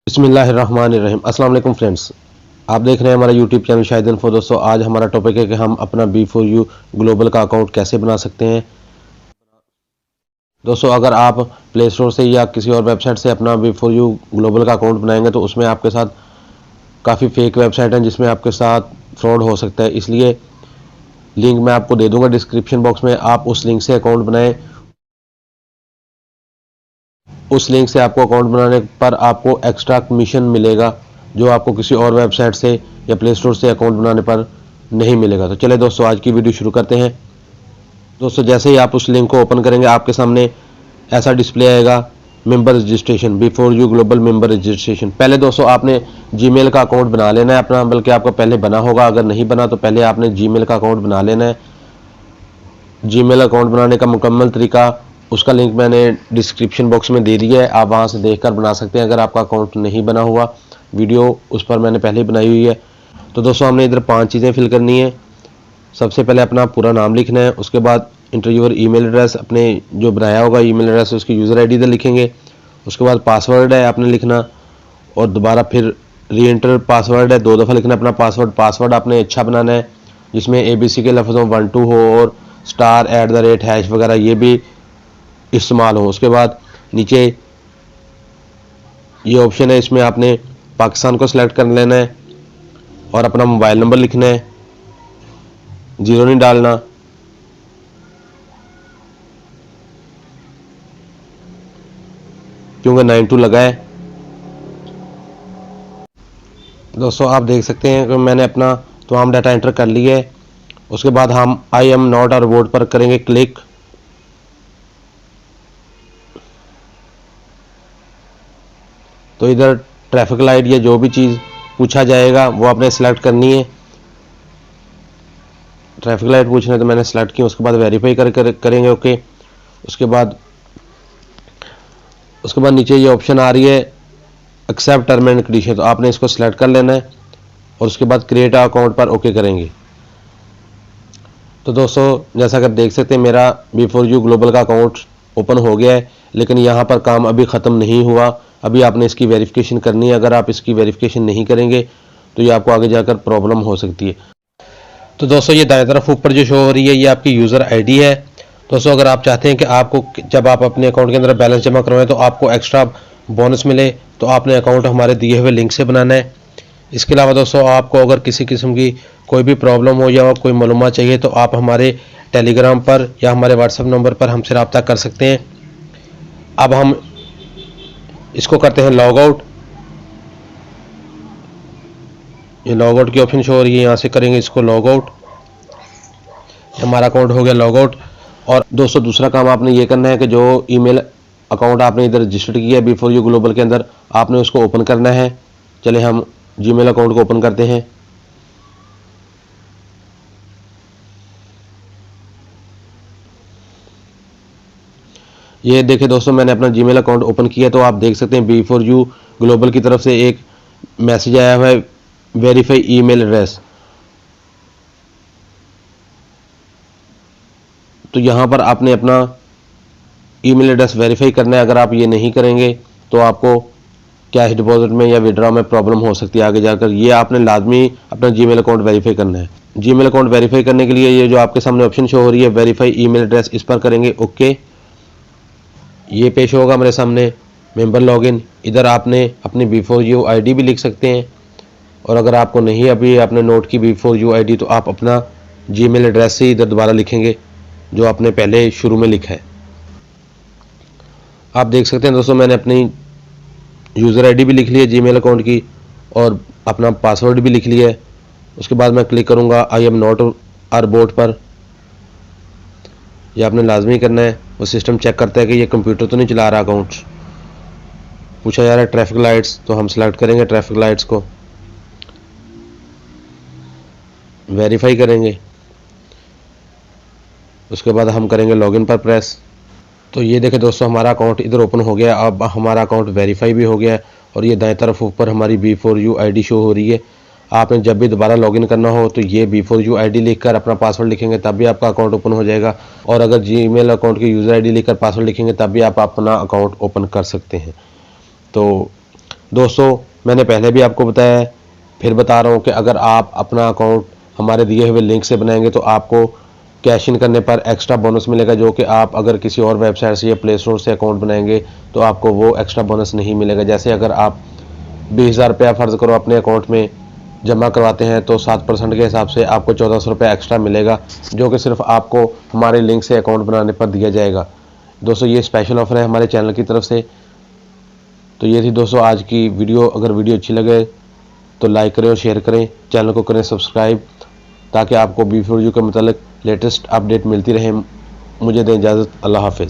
बिस्मिल्लाहिर्रहमानिर्रहीम। अस्सलाम वालेकुम फ्रेंड्स, आप देख रहे हैं हमारा यूट्यूब चैनल शाहिद इन्फो। दोस्तों, आज हमारा टॉपिक है कि हम अपना B4U ग्लोबल का अकाउंट कैसे बना सकते हैं। दोस्तों, अगर आप प्ले स्टोर से या किसी और वेबसाइट से अपना B4U ग्लोबल का अकाउंट बनाएंगे तो उसमें आपके साथ काफ़ी फेक वेबसाइट हैं जिसमें आपके साथ फ्रॉड हो सकता है। इसलिए लिंक मैं आपको दे दूंगा डिस्क्रिप्शन बॉक्स में, आप उस लिंक से अकाउंट बनाएं। उस लिंक से आपको अकाउंट बनाने पर आपको एक्स्ट्रा कमीशन मिलेगा जो आपको किसी और वेबसाइट से या प्ले स्टोर से अकाउंट बनाने पर नहीं मिलेगा। तो चले दोस्तों, आज की वीडियो शुरू करते हैं। दोस्तों, जैसे ही आप उस लिंक को ओपन करेंगे आपके सामने ऐसा डिस्प्ले आएगा, member registration, B4U global member registration. पहले दोस्तों आपने जीमेल का अकाउंट बना लेना है अपना, बल्कि आपका पहले बना होगा, अगर नहीं बना तो पहले आपने जीमेल का अकाउंट बना लेना है। जीमेल अकाउंट बनाने का मुकम्मल तरीका, उसका लिंक मैंने डिस्क्रिप्शन बॉक्स में दे दिया है, आप वहां से देखकर बना सकते हैं। अगर आपका अकाउंट नहीं बना हुआ, वीडियो उस पर मैंने पहले बनाई हुई है। तो दोस्तों, हमने इधर 5 चीज़ें फिल करनी है। सबसे पहले अपना पूरा नाम लिखना है, उसके बाद इंटर योर ईमेल एड्रेस, अपने जो बनाया होगा ईमेल एड्रेस उसकी यूज़र आईडी इधर लिखेंगे। उसके बाद पासवर्ड है आपने लिखना, और दोबारा फिर री एंटर पासवर्ड है, 2 दफ़ा लिखना अपना पासवर्ड आपने अच्छा बनाना है जिसमें ABC के लफ्ज़ों 1 2 हो और *@ वगैरह ये भी इस्तेमाल हो। उसके बाद नीचे ये ऑप्शन है, इसमें आपने पाकिस्तान को सिलेक्ट कर लेना है और अपना मोबाइल नंबर लिखना है, 0 नहीं डालना। क्योंकि 92 लगा है। दोस्तों, आप देख सकते हैं कि मैंने अपना तमाम डाटा एंटर कर लिया है। उसके बाद हम I am not a robot पर करेंगे क्लिक। तो इधर ट्रैफिक लाइट या जो भी चीज़ पूछा जाएगा वो आपने सेलेक्ट करनी है। ट्रैफिक लाइट पूछना है तो मैंने सेलेक्ट की। उसके बाद वेरीफाई करेंगे ओके। उसके बाद नीचे ये ऑप्शन आ रही है एक्सेप्ट टर्म एंड कंडीशन, तो आपने इसको सिलेक्ट कर लेना है और उसके बाद क्रिएट अकाउंट पर ओके करेंगे। तो दोस्तों, जैसा कि आप देख सकते हैं मेरा B4U ग्लोबल का अकाउंट ओपन हो गया है, लेकिन यहाँ पर काम अभी ख़त्म नहीं हुआ। अभी आपने इसकी वेरिफिकेशन करनी है। अगर आप इसकी वेरिफिकेशन नहीं करेंगे तो ये आपको आगे जाकर प्रॉब्लम हो सकती है। तो दोस्तों, ये दाएं तरफ ऊपर जो शो हो रही है ये आपकी यूज़र आईडी है। दोस्तों, अगर आप चाहते हैं कि आपको जब आप अपने अकाउंट के अंदर बैलेंस जमा करवाएं तो आपको एक्स्ट्रा बोनस मिले, तो आपने अकाउंट हमारे दिए हुए लिंक से बनाना है। इसके अलावा दोस्तों, आपको अगर किसी किस्म की कोई भी प्रॉब्लम हो या कोई मालूमात चाहिए तो आप हमारे टेलीग्राम पर या हमारे व्हाट्सएप नंबर पर हमसे रब्ता कर सकते हैं। अब हम इसको करते हैं लॉग आउट। ये लॉग आउट की ऑप्शन शो हो रही है, यहाँ से करेंगे इसको लॉग आउट। हमारा अकाउंट हो गया लॉग आउट। और दोस्तों, दूसरा काम आपने ये करना है कि जो ईमेल अकाउंट आपने इधर रजिस्टर्ड किया है B4U ग्लोबल के अंदर, आपने उसको ओपन करना है। चले हम जीमेल अकाउंट को ओपन करते हैं। ये देखिए दोस्तों, मैंने अपना जीमेल अकाउंट ओपन किया तो आप देख सकते हैं B4U ग्लोबल की तरफ से एक मैसेज आया हुआ है, वेरीफाई ईमेल एड्रेस। तो यहाँ पर आपने अपना ईमेल एड्रेस वेरीफाई करना है। अगर आप ये नहीं करेंगे तो आपको कैश डिपॉजिट में या विड्रॉ में प्रॉब्लम हो सकती है आगे जाकर। ये आपने लाजमी अपना जीमेल अकाउंट वेरीफाई करना है। जीमेल अकाउंट वेरीफाई करने के लिए ये जो आपके सामने ऑप्शन शो हो रही है वेरीफाई ईमेल एड्रेस, इस पर करेंगे ओके। ये पेश होगा मेरे सामने मेंबर लॉगिन। इधर आपने अपनी B4U आईडी भी लिख सकते हैं, और अगर आपको नहीं अभी आपने नोट की B4U आईडी तो आप अपना जीमेल एड्रेस से इधर दोबारा लिखेंगे जो आपने पहले शुरू में लिखा है। आप देख सकते हैं दोस्तों, मैंने अपनी यूज़र आईडी भी लिख ली है जीमेल अकाउंट की और अपना पासवर्ड भी लिख लिया है। उसके बाद मैं क्लिक करूँगा I am not a robot पर। यह आपने लाजमी करना है। वो सिस्टम चेक करता है कि ये कंप्यूटर तो नहीं चला रहा अकाउंट। पूछा जा रहा है ट्रैफिक लाइट्स, तो हम सेलेक्ट करेंगे ट्रैफिक लाइट्स को, वेरीफाई करेंगे। उसके बाद हम करेंगे लॉगिन पर प्रेस। तो ये देखें दोस्तों, हमारा अकाउंट इधर ओपन हो गया। अब हमारा अकाउंट वेरीफाई भी हो गया है और ये दाएं तरफ ऊपर हमारी B4U आईडी शो हो रही है। आपने जब भी दोबारा लॉगिन करना हो तो ये B4U आईडी लिखकर अपना पासवर्ड लिखेंगे, तब भी आपका अकाउंट ओपन हो जाएगा। और अगर जीमेल अकाउंट की यूज़र आईडी लिखकर पासवर्ड लिखेंगे तब भी आप अपना अकाउंट ओपन कर सकते हैं। तो दोस्तों मैंने पहले भी आपको बताया है, फिर बता रहा हूँ कि अगर आप अपना अकाउंट हमारे दिए हुए लिंक से बनाएंगे तो आपको कैश इन करने पर एक्स्ट्रा बोनस मिलेगा, जो कि आप अगर किसी और वेबसाइट से या प्ले स्टोर से अकाउंट बनाएंगे तो आपको वो एक्स्ट्रा बोनस नहीं मिलेगा। जैसे अगर आप 20,000 रुपया फ़र्ज़ करो अपने अकाउंट में जमा करवाते हैं तो 7% के हिसाब से आपको 1400 रुपया एक्स्ट्रा मिलेगा, जो कि सिर्फ आपको हमारे लिंक से अकाउंट बनाने पर दिया जाएगा। दोस्तों ये स्पेशल ऑफ़र है हमारे चैनल की तरफ से। तो ये थी दोस्तों आज की वीडियो। अगर वीडियो अच्छी लगे तो लाइक करें और शेयर करें, चैनल को करें सब्सक्राइब, ताकि आपको बी4यू के मतलब लेटेस्ट अपडेट मिलती रहे। मुझे दें इजाज़त, अल्लाह हाफ़िज़।